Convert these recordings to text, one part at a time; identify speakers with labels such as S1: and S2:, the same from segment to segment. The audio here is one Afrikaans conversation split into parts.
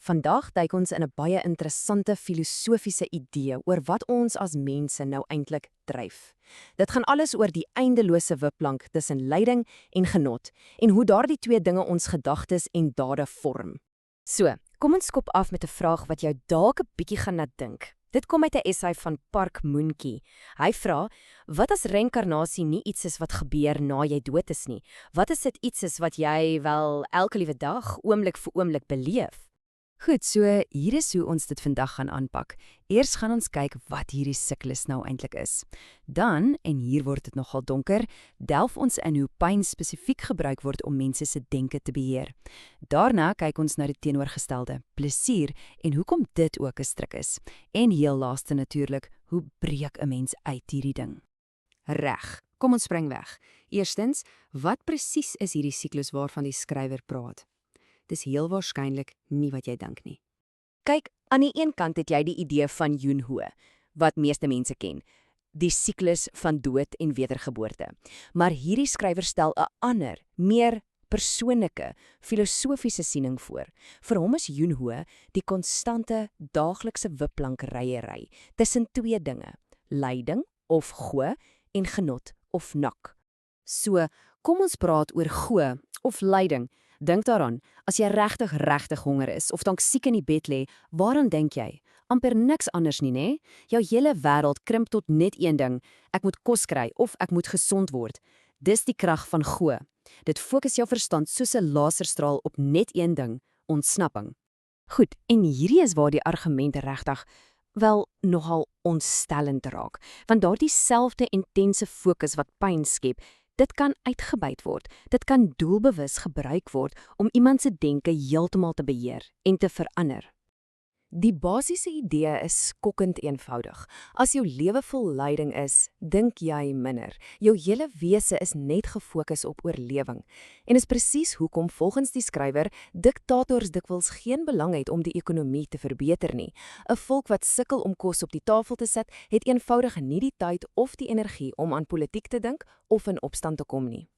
S1: Vandag duik ons in 'n baie interessante filosofiese idee oor wat ons as mense nou eintlik dryf. Dit gaan alles oor die eindelose wipplank tussen lyding en genot en hoe daardie twee dinge ons gedagtes en dade vorm. So, kom ons skop af met 'n vraag wat jou dalk 'n bietjie gaan laat dink. Dit kom uit 'n essay van Park Moonke. Hy vra: "Wat as reïnkarnasie nie iets is wat gebeur na jy dood is nie? Wat as dit iets is wat jy wel elke liewe dag, oomblik vir oomblik beleef?" Goed, so hier is hoe ons dit vandag gaan aanpak. Eers gaan ons kyk wat hierdie siklus nou eintlik is. Dan, en hier word dit nogal donker, delf ons in hoe pyn spesifiek gebruik word om mense se denke te beheer. Daarna kyk ons na die teenoorgestelde, plesier, en hoekom dit ook 'n stryk is. En heel laaste natuurlik, hoe breek 'n mens uit hierdie ding? Reg, kom ons spring weg. Eerstens, wat presies is hierdie siklus waarvan die skrywer praat? Dis heel waarskynlik nie wat jy dink nie. Kyk, aan die een kant het jy die idee van Yunho, wat meeste mense ken, die siklus van dood en wedergeboorte. Maar hierdie skrywer stel 'n ander, meer persoonlike, filosofiese siening voor. Vir hom is Yunho die konstante daaglikse wipplankryery tussen twee dinge, lyding of go en genot of nak. So, kom ons praat oor go of lyding. Dink daaraan, as jy regtig honger is of dalk siek in die bed lê, waaraan dink jy? Amper niks anders nie, né? Jou hele wêreld krimp tot net een ding: ek moet kos kry of ek moet gesond word. Dis die krag van go. Dit fokus jou verstand soos 'n laserstraal op net een ding: ontsnapping. Goed, en hierdie is waar die argumente regtig wel nogal ontstellend raak, want daardie selfde intense fokus wat pyn skep, dit kan uitgebuit word. Dit kan doelbewus gebruik word om iemand se denke heeltemal te beheer en te verander. Die basiese idee is skokkend eenvoudig. As jou lewe vol lyding is, dink jy minder. Jou hele wese is net gefokus op oorlewing. En is presies hoekom volgens die skrywer diktators dikwels geen belang het om die ekonomie te verbeter nie. 'n Volk wat sukkel om kos op die tafel te sit, het eenvoudig nie die tyd of die energie om aan politiek te dink of in opstand te kom nie.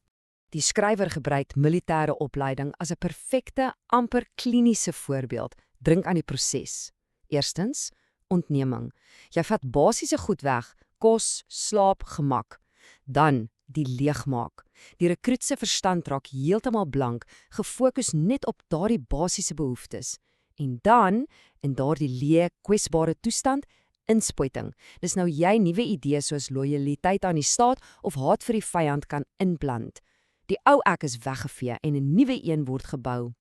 S1: Die skrywer gebruik militêre opleiding as 'n perfekte, amper kliniese voorbeeld. Drink aan die proses. Eerstens, ontneming. Jy vat basiese goed weg: kos, slaap, gemak. Dan die leegmaak. Die rekruut se verstand raak heeltemal blank, gefokus net op daardie basiese behoeftes. En dan, in daardie leë, kwesbare toestand, inspuiting. Dis nou jy nuwe idees soos lojaliteit aan die staat of haat vir die vyand kan inplant. Die ou ek is weggevee en 'n nuwe een word gebou.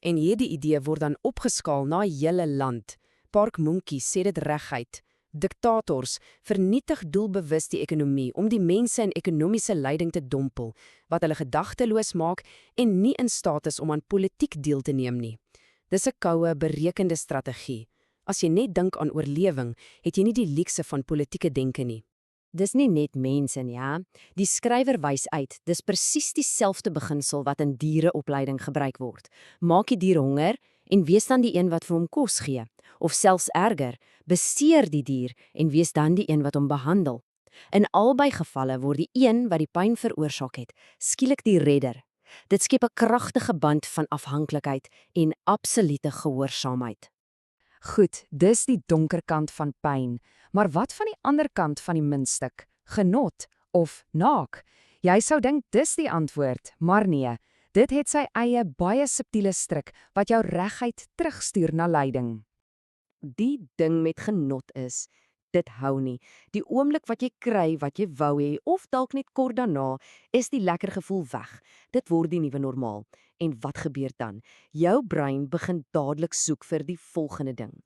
S1: En hierdie idee word dan opgeskaal na hele land. Park Moonke sê dit reguit. Diktators vernietig doelbewus die ekonomie om die mense in ekonomiese lyding te dompel, wat hulle gedagteloos maak en nie in staat is om aan politiek deel te neem nie. Dis 'n koue, berekende strategie. As jy net dink aan oorlewing, het jy nie die luukse van politieke denke nie. Dis nie net mense nie, ja. Die skrywer wys uit, dis presies dieselfde beginsel wat in diereopleiding gebruik word. Maak die dier honger en wees dan die een wat vir hom kos gee. Of selfs erger, beseer die dier en wees dan die een wat hom behandel. In albei gevalle word die een wat die pyn veroorsaak het, skielik die redder. Dit skep 'n kragtige band van afhanklikheid en absolute gehoorsaamheid. Goed, dis die donker kant van pyn. Maar wat van die ander kant van die muntstuk, genot of naak? Jy sou dink dis die antwoord, maar nee, dit het sy eie baie subtiele stryk wat jou reguit terugstuur na lyding. Die ding met genot is, dit hou nie. Die oomblik wat jy kry wat jy wou hê of dalk net kort daarna, is die lekker gevoel weg. Dit word die nuwe normaal. En wat gebeur dan? Jou brein begin dadelik soek vir die volgende ding.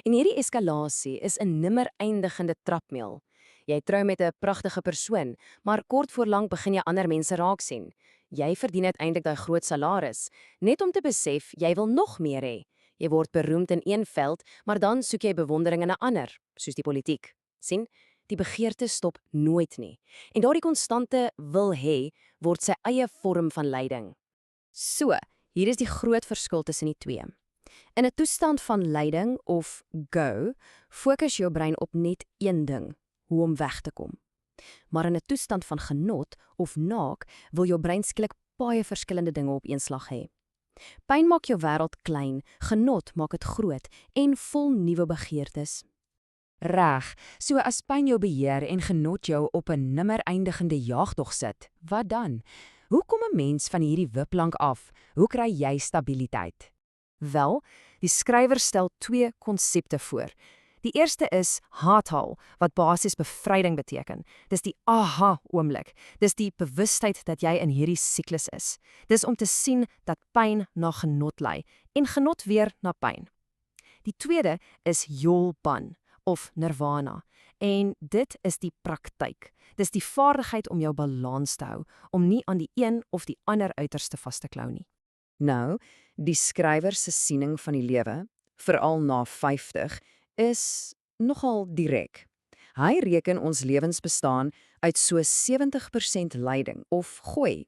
S1: En hierdie eskalasie is 'n nimmer eindigende trapmeel. Jy trou met 'n pragtige persoon, maar kort voor lank begin jy ander mense raak sien. Jy verdien uiteindelik daai groot salaris, net om te besef jy wil nog meer hê. Jy word beroemd in een veld, maar dan soek jy bewondering in 'n ander, soos die politiek. Sien, die begeerte stop nooit nie. En daardie konstante wil hê word sy eie vorm van lyding. So, hier is die groot verskil tussen die twee. In 'n toestand van lyding of go, fokus jou brein op net een ding, hoe om weg te kom. Maar in 'n toestand van genot of naak, wil jou brein skielik baie verskillende dinge op een slag hê. Pyn maak jou wêreld klein, genot maak dit groot en vol nuwe begeertes. Reg, so as pyn jou beheer en genot jou op 'n nimmer eindigende jaagtog sit, wat dan? Hoe kom 'n mens van hierdie wipplank af? Hoe kry jy stabiliteit? Wel, die skrywer stel 2 konsepte voor. Die eerste is haathal, wat basies bevryding beteken. Dis die aha-oomblik. Dis die bewustheid dat jy in hierdie siklus is. Dis om te sien dat pyn na genot lei en genot weer na pyn. Die tweede is yolpan of nirvana. En dit is die praktyk. Dis die vaardigheid om jou balans te hou, om nie aan die een of die ander uiterste vas te klou nie. Nou, die skrywer se siening van die lewe, veral na 50, is nogal direk. Hy reken ons lewens bestaan uit so 70% lyding of gooi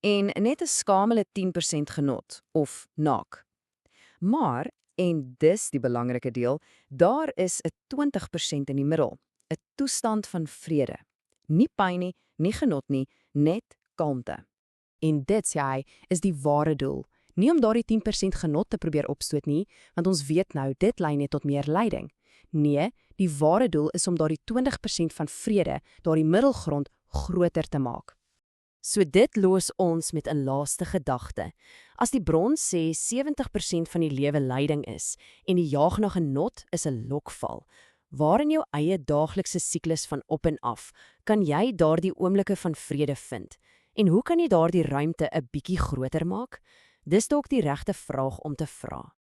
S1: en net 'n skamele 10% genot of naak. Maar, en dis die belangrike deel, daar is 'n 20% in die middel, 'n toestand van vrede. Nie pyn nie, nie genot nie, net kalmte. En dit, sê hy, is die ware doel. Nie om daardie 10% genot te probeer opstoot nie, want ons weet nou dit lei net tot meer lyding. Nee, die ware doel is om daardie 20% van vrede, daardie middelgrond, groter te maak. So dit los ons met 'n laaste gedagte. As die bron sê 70% van die lewe lyding is en die jaag na genot is 'n lokval, waar in jou eie daaglikse siklus van op en af kan jy daardie oomblikke van vrede vind? En hoe kan jy daardie ruimte 'n bietjie groter maak? Dis dalk die regte vraag om te vra.